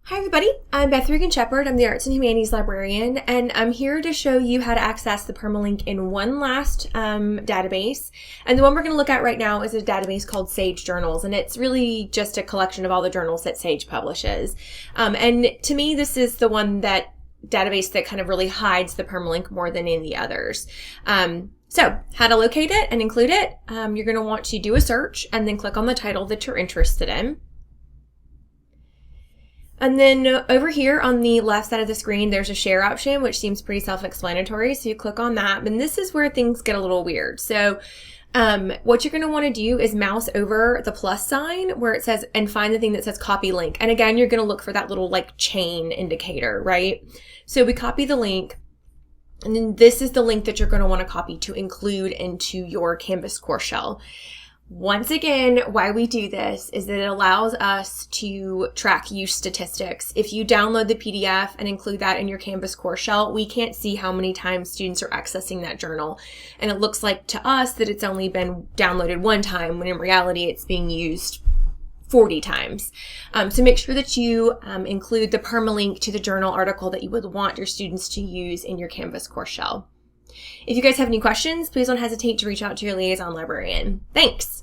Hi everybody, I'm Beth Regan-Shepherd. I'm the Arts and Humanities Librarian, and I'm here to show you how to access the Permalink in one last database. And the one we're going to look at right now is a database called Sage Journals, and it's really just a collection of all the journals that Sage publishes. And to me, this is the database that kind of really hides the Permalink more than any others. So how to locate it and include it, you're going to want to do a search and then click on the title that you're interested in. And then over here on the left side of the screen, there's a share option, which seems pretty self-explanatory. So you click on that, and this is where things get a little weird. So what you're going to want to do is mouse over the plus sign where it says, and find the thing that says copy link. And again, you're going to look for that little like chain indicator, right? So we copy the link. And then this is the link that you're going to want to copy to include into your Canvas course shell. Once again, why we do this is that it allows us to track use statistics. If you download the PDF and include that in your Canvas course shell, we can't see how many times students are accessing that journal. And it looks like to us that it's only been downloaded one time, when in reality it's being used 40 times. So make sure that you include the permalink to the journal article that you would want your students to use in your Canvas course shell. If you guys have any questions, please don't hesitate to reach out to your liaison librarian. Thanks!